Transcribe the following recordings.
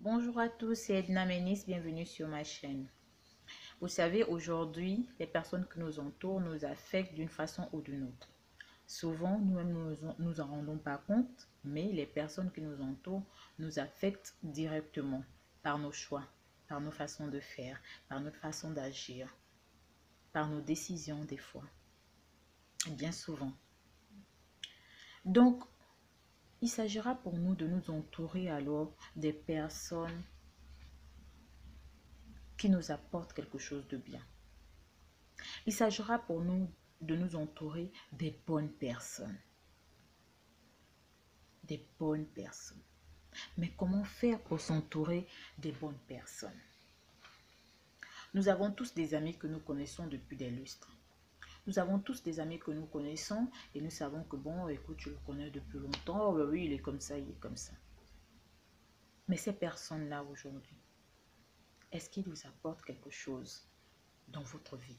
Bonjour à tous, c'est Edna Ménis, bienvenue sur ma chaîne. Vous savez, aujourd'hui, les personnes qui nous entourent nous affectent d'une façon ou d'une autre. Souvent, nous-mêmes, nous en rendons pas compte, mais les personnes qui nous entourent nous affectent directement par nos choix, par nos façons de faire, par notre façon d'agir, par nos décisions des fois, et bien souvent. Donc, il s'agira pour nous de nous entourer alors des personnes qui nous apportent quelque chose de bien. Il s'agira pour nous de nous entourer des bonnes personnes. Des bonnes personnes. Mais comment faire pour s'entourer des bonnes personnes? Nous avons tous des amis que nous connaissons depuis des lustres. Nous avons tous des amis que nous connaissons et nous savons que bon, écoute, je le connais depuis longtemps, oh, oui, il est comme ça, il est comme ça. Mais ces personnes-là aujourd'hui, est-ce qu'ils vous apportent quelque chose dans votre vie?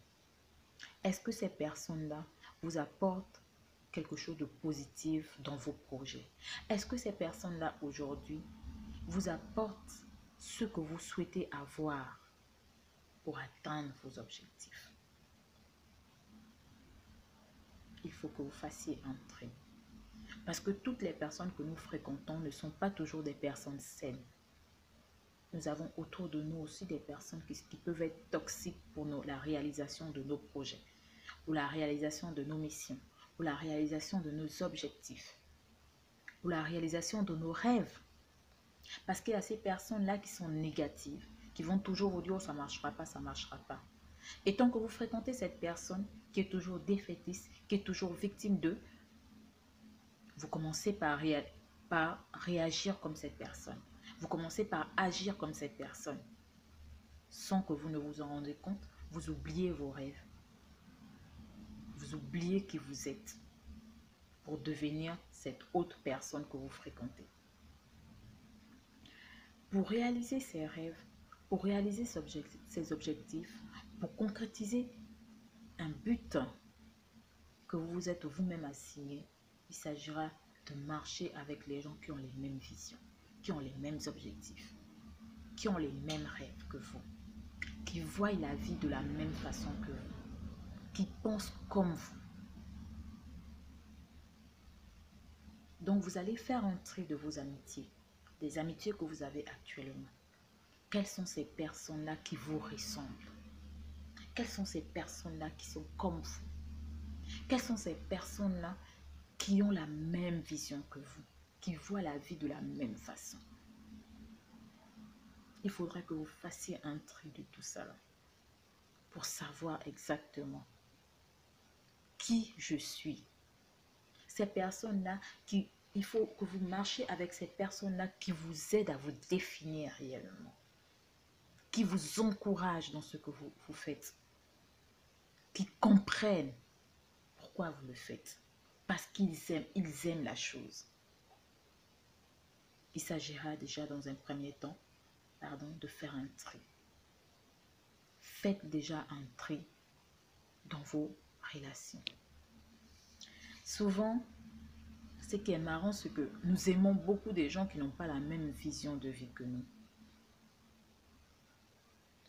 Est-ce que ces personnes-là vous apportent quelque chose de positif dans vos projets? Est-ce que ces personnes-là aujourd'hui vous apportent ce que vous souhaitez avoir pour atteindre vos objectifs? Il faut que vous fassiez un tri. Parce que toutes les personnes que nous fréquentons ne sont pas toujours des personnes saines. Nous avons autour de nous aussi des personnes qui peuvent être toxiques pour la réalisation de nos projets, pour la réalisation de nos missions, pour la réalisation de nos objectifs, pour la réalisation de nos rêves. Parce qu'il y a ces personnes-là qui sont négatives, qui vont toujours vous dire, oh, ça ne marchera pas, ça ne marchera pas. Et tant que vous fréquentez cette personne qui est toujours défaitiste, qui est toujours victime d'eux, vous commencez par réagir comme cette personne. Vous commencez par agir comme cette personne. Sans que vous ne vous en rendez compte, vous oubliez vos rêves. Vous oubliez qui vous êtes pour devenir cette autre personne que vous fréquentez. Pour réaliser ses rêves, pour réaliser ses objectifs, pour concrétiser un but que vous vous êtes vous-même assigné, il s'agira de marcher avec les gens qui ont les mêmes visions, qui ont les mêmes objectifs, qui ont les mêmes rêves que vous, qui voient la vie de la même façon que vous, qui pensent comme vous. Donc vous allez faire un tri de vos amitiés, des amitiés que vous avez actuellement. Quelles sont ces personnes-là qui vous ressemblent? Quelles sont ces personnes-là qui sont comme vous? Quelles sont ces personnes-là qui ont la même vision que vous, qui voient la vie de la même façon? Il faudrait que vous fassiez un tri de tout ça là, pour savoir exactement qui je suis. Ces personnes-là, il faut que vous marchiez avec ces personnes-là qui vous aident à vous définir réellement, qui vous encouragent dans ce que vous faites, qui comprennent pourquoi vous le faites, parce qu'ils aiment la chose. Il s'agira déjà dans un premier temps, de faire un tri. Faites déjà un tri dans vos relations. Souvent, ce qui est marrant, c'est que nous aimons beaucoup des gens qui n'ont pas la même vision de vie que nous.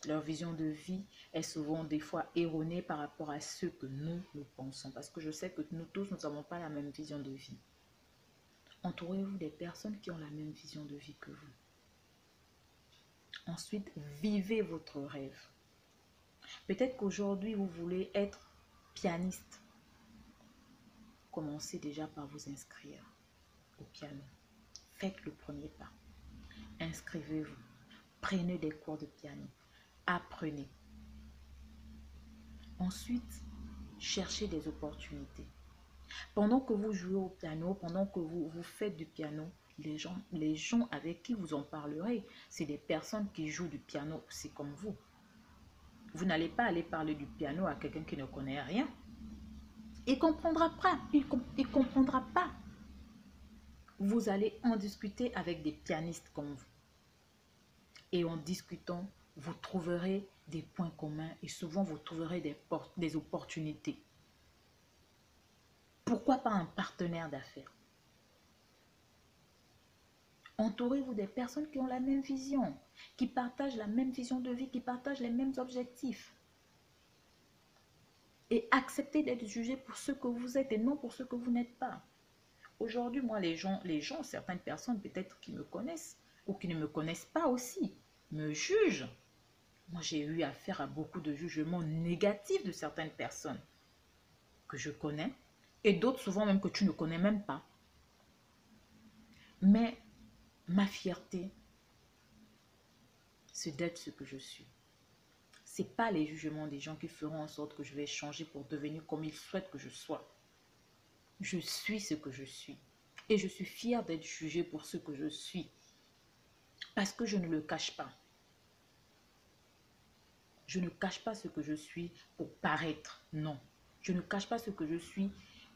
Leur vision de vie est souvent des fois erronée par rapport à ce que nous pensons. Parce que je sais que nous tous, nous n'avons pas la même vision de vie. Entourez-vous des personnes qui ont la même vision de vie que vous. Ensuite, vivez votre rêve. Peut-être qu'aujourd'hui, vous voulez être pianiste. Commencez déjà par vous inscrire au piano. Faites le premier pas. Inscrivez-vous. Prenez des cours de piano. Apprenez. Ensuite, cherchez des opportunités. Pendant que vous jouez au piano, pendant que vous faites du piano, les gens avec qui vous en parlerez, c'est des personnes qui jouent du piano aussi comme vous. Vous n'allez pas aller parler du piano à quelqu'un qui ne connaît rien. Il ne comprendra pas. Il comprendra pas. Vous allez en discuter avec des pianistes comme vous. Et en discutant, vous trouverez des points communs et souvent vous trouverez des opportunités. Pourquoi pas un partenaire d'affaires? Entourez-vous des personnes qui ont la même vision, qui partagent la même vision de vie, qui partagent les mêmes objectifs. Et acceptez d'être jugé pour ce que vous êtes et non pour ce que vous n'êtes pas. Aujourd'hui, moi, les gens, certaines personnes peut-être qui me connaissent ou qui ne me connaissent pas aussi, me jugent. Moi, j'ai eu affaire à beaucoup de jugements négatifs de certaines personnes que je connais et d'autres souvent même que tu ne connais même pas. Mais ma fierté, c'est d'être ce que je suis. Ce n'est pas les jugements des gens qui feront en sorte que je vais changer pour devenir comme ils souhaitent que je sois. Je suis ce que je suis. Et je suis fière d'être jugée pour ce que je suis. Parce que je ne le cache pas. Je ne cache pas ce que je suis pour paraître. Non. Je ne cache pas ce que je suis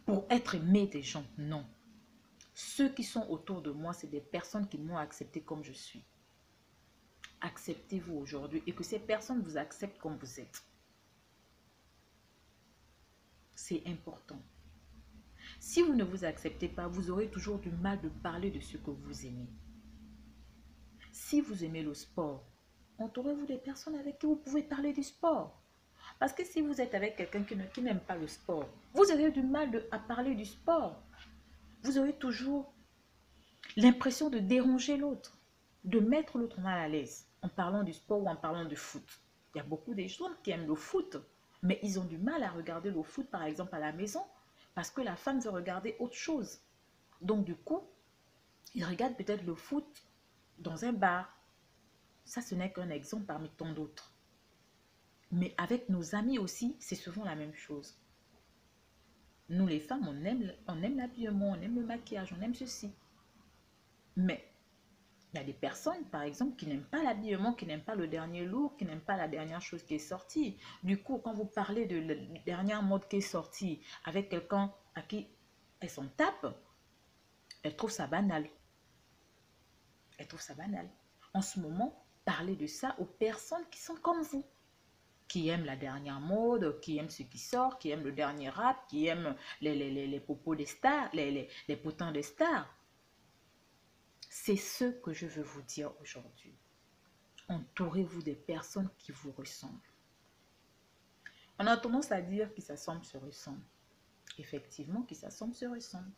pour être aimé des gens. Non. Ceux qui sont autour de moi, c'est des personnes qui m'ont accepté comme je suis. Acceptez-vous aujourd'hui et que ces personnes vous acceptent comme vous êtes. C'est important. Si vous ne vous acceptez pas, vous aurez toujours du mal de parler de ce que vous aimez. Si vous aimez le sport, entourez-vous des personnes avec qui vous pouvez parler du sport. Parce que si vous êtes avec quelqu'un qui n'aime pas le sport, vous aurez du mal à parler du sport. Vous aurez toujours l'impression de déranger l'autre, de mettre l'autre mal à l'aise en parlant du sport ou en parlant de foot. Il y a beaucoup de gens qui aiment le foot, mais ils ont du mal à regarder le foot, par exemple, à la maison, parce que la femme veut regarder autre chose. Donc, du coup, ils regardent peut-être le foot dans un bar. Ça, ce n'est qu'un exemple parmi tant d'autres. Mais avec nos amis aussi, c'est souvent la même chose. Nous, les femmes, on aime l'habillement, on aime le maquillage, on aime ceci. Mais il y a des personnes, par exemple, qui n'aiment pas l'habillement, qui n'aiment pas le dernier look, qui n'aiment pas la dernière chose qui est sortie. Du coup, quand vous parlez de la dernière mode qui est sortie avec quelqu'un à qui elle s'en tape, elle trouve ça banal. Elle trouve ça banal. En ce moment, parlez de ça aux personnes qui sont comme vous, qui aiment la dernière mode, qui aiment ce qui sort, qui aiment le dernier rap, qui aiment les popos des stars, les potins des stars. C'est ce que je veux vous dire aujourd'hui. Entourez-vous des personnes qui vous ressemblent. On a tendance à dire qui s'assemblent se ressemblent. Effectivement, qui s'assemblent se ressemblent.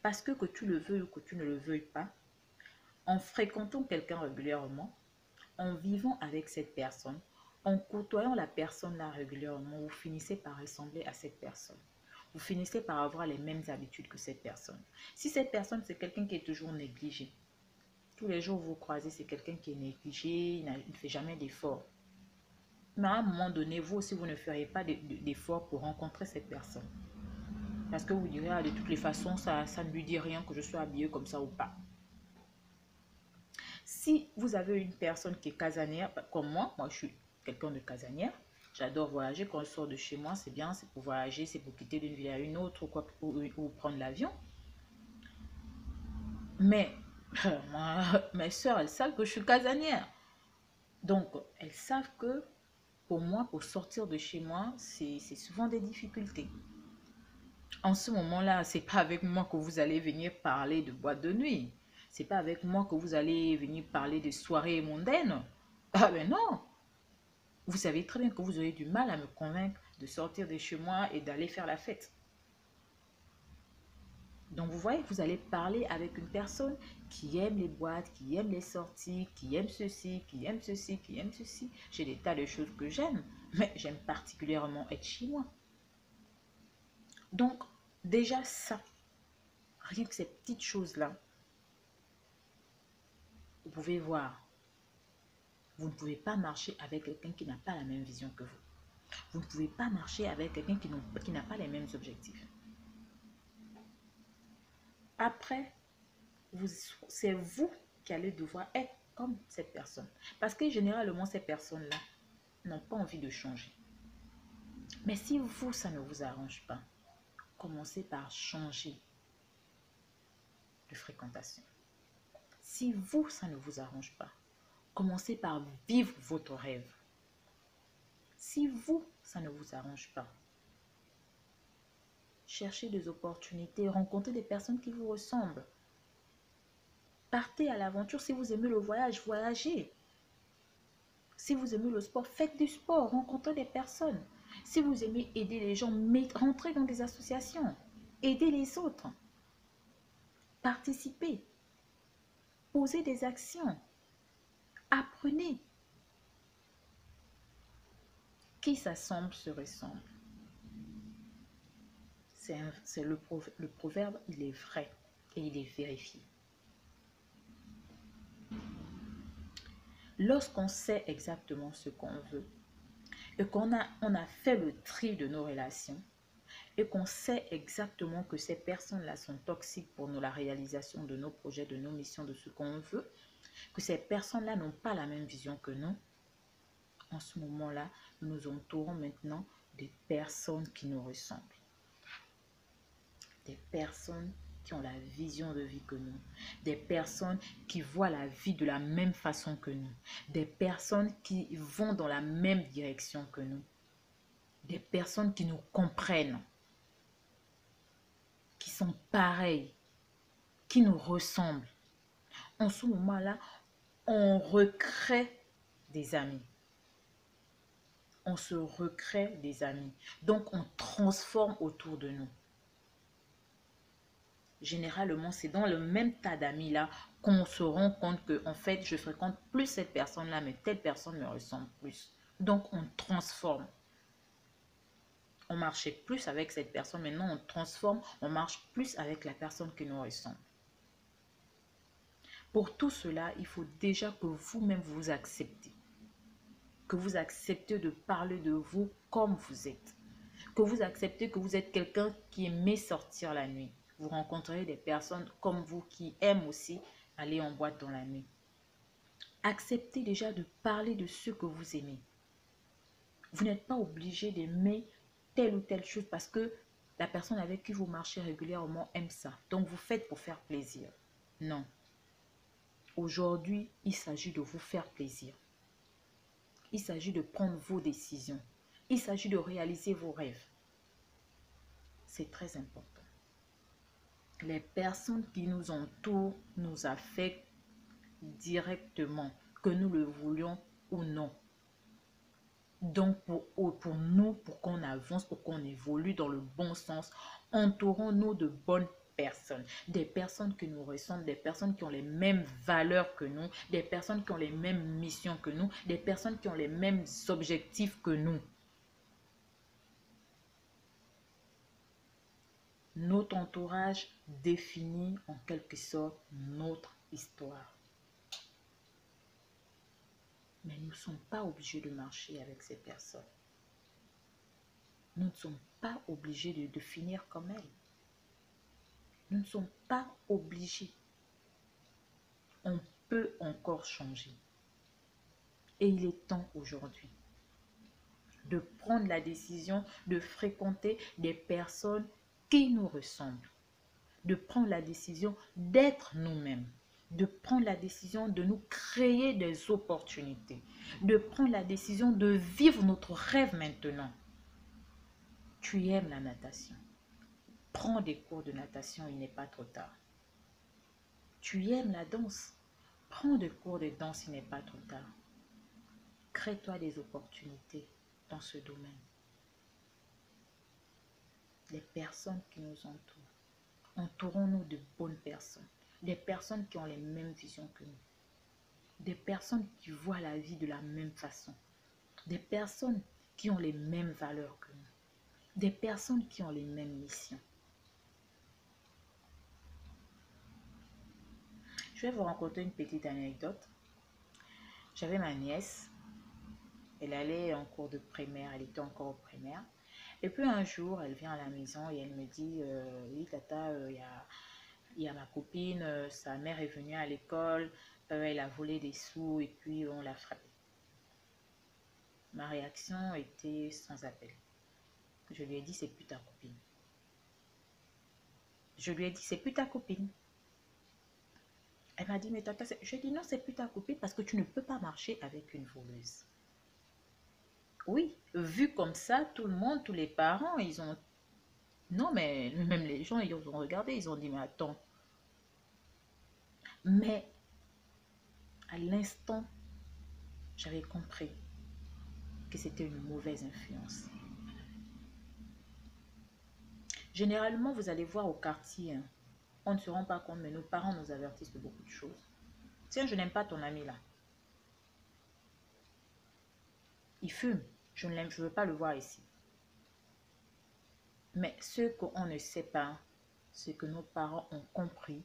Parce que tu le veuilles ou que tu ne le veuilles pas, en fréquentant quelqu'un régulièrement, en vivant avec cette personne, en côtoyant la personne là régulièrement, vous finissez par ressembler à cette personne. Vous finissez par avoir les mêmes habitudes que cette personne. Si cette personne, c'est quelqu'un qui est toujours négligé, tous les jours vous croisez, c'est quelqu'un qui est négligé, il ne fait jamais d'efforts. Mais à un moment donné, vous aussi, vous ne feriez pas d'efforts pour rencontrer cette personne. Parce que vous direz, ah, de toutes les façons, ça ne lui dit rien que je sois habillée comme ça ou pas. Si vous avez une personne qui est casanière, comme moi je suis quelqu'un de casanière, j'adore voyager. Quand je sors de chez moi, c'est bien, c'est pour voyager, c'est pour quitter d'une ville à une autre ou prendre l'avion. Mais moi, mes soeurs, elles savent que je suis casanière. Donc, elles savent que pour moi, pour sortir de chez moi, c'est souvent des difficultés. En ce moment-là, c'est pas avec moi que vous allez venir parler de boîte de nuit. C'est pas avec moi que vous allez venir parler de soirées mondaines. Ah ben non. Vous savez très bien que vous aurez du mal à me convaincre de sortir de chez moi et d'aller faire la fête. Donc vous voyez, vous allez parler avec une personne qui aime les boîtes, qui aime les sorties, qui aime ceci, qui aime ceci, qui aime ceci. J'ai des tas de choses que j'aime, mais j'aime particulièrement être chez moi. Donc, déjà ça, rien que ces petites choses-là, vous pouvez voir, vous ne pouvez pas marcher avec quelqu'un qui n'a pas la même vision que vous. Vous ne pouvez pas marcher avec quelqu'un qui n'a pas les mêmes objectifs. Après, c'est vous qui allez devoir être comme cette personne. Parce que généralement, ces personnes-là n'ont pas envie de changer. Mais si vous, ça ne vous arrange pas, commencez par changer de fréquentation. Si vous, ça ne vous arrange pas, commencez par vivre votre rêve. Si vous, ça ne vous arrange pas, cherchez des opportunités, rencontrez des personnes qui vous ressemblent. Partez à l'aventure. Si vous aimez le voyage, voyagez. Si vous aimez le sport, faites du sport, rencontrez des personnes. Si vous aimez aider les gens, rentrez dans des associations. Aidez les autres. Participez. Posez des actions. Apprenez. Qui s'assemble se ressemble. C'est le proverbe, il est vrai et il est vérifié. Lorsqu'on sait exactement ce qu'on veut et qu'on a fait le tri de nos relations et qu'on sait exactement que ces personnes-là sont toxiques pour nous, la réalisation de nos projets, de nos missions, de ce qu'on veut, que ces personnes-là n'ont pas la même vision que nous, en ce moment-là, nous nous entourons maintenant des personnes qui nous ressemblent. Des personnes qui ont la vision de vie que nous. Des personnes qui voient la vie de la même façon que nous. Des personnes qui vont dans la même direction que nous. Des personnes qui nous comprennent. Qui sont pareilles. Qui nous ressemblent. En ce moment-là, on recrée des amis. On se recrée des amis. Donc, on transforme autour de nous. Généralement, c'est dans le même tas d'amis-là qu'on se rend compte que, en fait, je fréquente plus cette personne-là, mais telle personne me ressemble plus. Donc, on transforme. On marchait plus avec cette personne, maintenant on transforme, on marche plus avec la personne qui nous ressemble. Pour tout cela, il faut déjà que vous-même vous acceptez. Que vous acceptez de parler de vous comme vous êtes. Que vous acceptez que vous êtes quelqu'un qui aimait sortir la nuit. Vous rencontrerez des personnes comme vous qui aiment aussi aller en boîte dans la nuit. Acceptez déjà de parler de ce que vous aimez. Vous n'êtes pas obligé d'aimer telle ou telle chose parce que la personne avec qui vous marchez régulièrement aime ça. Donc vous faites pour faire plaisir. Non. Aujourd'hui, il s'agit de vous faire plaisir. Il s'agit de prendre vos décisions. Il s'agit de réaliser vos rêves. C'est très important. Les personnes qui nous entourent nous affectent directement, que nous le voulions ou non. Donc, pour nous, pour qu'on avance, pour qu'on évolue dans le bon sens, entourons-nous de bonnes personnes. Des personnes qui nous ressemblent, des personnes qui ont les mêmes valeurs que nous, des personnes qui ont les mêmes missions que nous, des personnes qui ont les mêmes objectifs que nous. Notre entourage définit en quelque sorte notre histoire. Mais nous ne sommes pas obligés de marcher avec ces personnes. Nous ne sommes pas obligés de finir comme elles. Nous ne sommes pas obligés. On peut encore changer. Et il est temps aujourd'hui de prendre la décision de fréquenter des personnes qui nous ressemblent. De prendre la décision d'être nous-mêmes. De prendre la décision de nous créer des opportunités. De prendre la décision de vivre notre rêve maintenant. Tu aimes la natation. Prends des cours de natation, il n'est pas trop tard. Tu aimes la danse. Prends des cours de danse, il n'est pas trop tard. Crée-toi des opportunités dans ce domaine. Les personnes qui nous entourent. Entourons-nous de bonnes personnes. Des personnes qui ont les mêmes visions que nous. Des personnes qui voient la vie de la même façon. Des personnes qui ont les mêmes valeurs que nous. Des personnes qui ont les mêmes missions. Je vais vous raconter une petite anecdote. J'avais ma nièce. Elle allait en cours de primaire. Elle était encore au primaire. Et puis un jour, elle vient à la maison et elle me dit oui, tata, il y a ma copine, sa mère est venue à l'école, elle a volé des sous et puis on l'a frappée. Ma réaction était sans appel. Je lui ai dit, c'est plus ta copine. Je lui ai dit, c'est plus ta copine. Elle m'a dit, mais tata, je lui ai dit, non, c'est plus ta copine parce que tu ne peux pas marcher avec une voleuse. Oui, vu comme ça, tout le monde, tous les parents, ils ont... Non, mais même les gens, ils ont regardé, ils ont dit, mais attends. Mais à l'instant, j'avais compris que c'était une mauvaise influence. Généralement, vous allez voir au quartier, hein, on ne se rend pas compte, mais nos parents nous avertissent de beaucoup de choses. Tiens, je n'aime pas ton ami là. Il fume. Je ne l'aime, je ne veux pas le voir ici. Mais ce qu'on ne sait pas, c'est que nos parents ont compris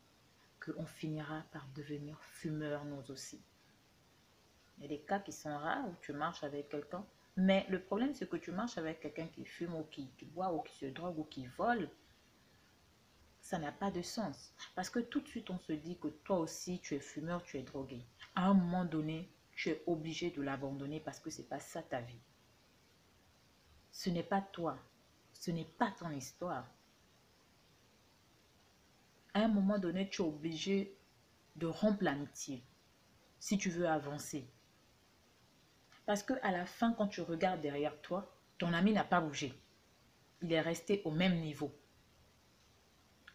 qu'on finira par devenir fumeurs nous aussi. Il y a des cas qui sont rares où tu marches avec quelqu'un. Mais le problème, c'est que tu marches avec quelqu'un qui fume ou qui boit ou qui se drogue ou qui vole. Ça n'a pas de sens. Parce que tout de suite, on se dit que toi aussi, tu es fumeur, tu es drogué. À un moment donné, tu es obligé de l'abandonner parce que ce n'est pas ça ta vie. Ce n'est pas toi. Ce n'est pas ton histoire. À un moment donné, tu es obligé de rompre l'amitié si tu veux avancer. Parce qu'à la fin, quand tu regardes derrière toi, ton ami n'a pas bougé. Il est resté au même niveau.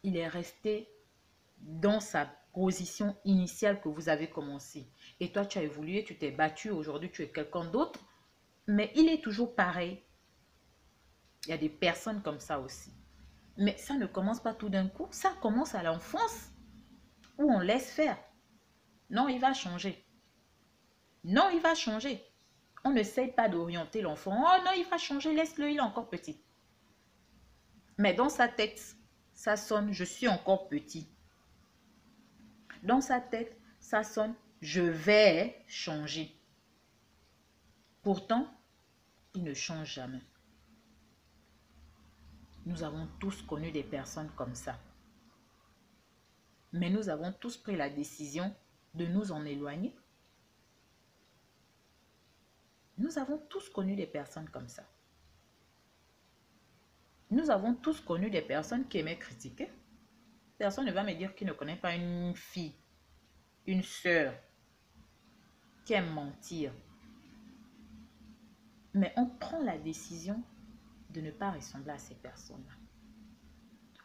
Il est resté dans sa position initiale que vous avez commencé. Et toi, tu as évolué, tu t'es battu, aujourd'hui tu es quelqu'un d'autre, mais il est toujours pareil. Il y a des personnes comme ça aussi. Mais ça ne commence pas tout d'un coup, ça commence à l'enfance, où on laisse faire. Non, il va changer. Non, il va changer. On n'essaie pas d'orienter l'enfant. Oh non, il va changer, laisse-le, il est encore petit. Mais dans sa tête, ça sonne, je suis encore petit. Dans sa tête, ça sonne, je vais changer. Pourtant, il ne change jamais. Nous avons tous connu des personnes comme ça. Mais nous avons tous pris la décision de nous en éloigner. Nous avons tous connu des personnes comme ça. Nous avons tous connu des personnes qui aimaient critiquer. Personne ne va me dire qu'il ne connaît pas une fille, une sœur, qui aime mentir. Mais on prend la décision de ne pas ressembler à ces personnes-là.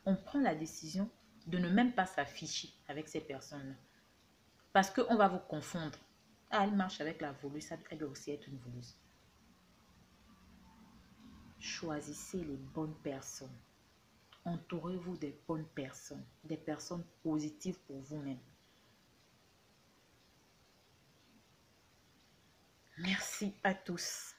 On prend la décision de ne même pas s'afficher avec ces personnes-là. Parce qu'on va vous confondre. Ah, elle marche avec la voleuse, elle doit aussi être une voleuse. Choisissez les bonnes personnes. Entourez-vous des bonnes personnes, des personnes positives pour vous-même. Merci à tous.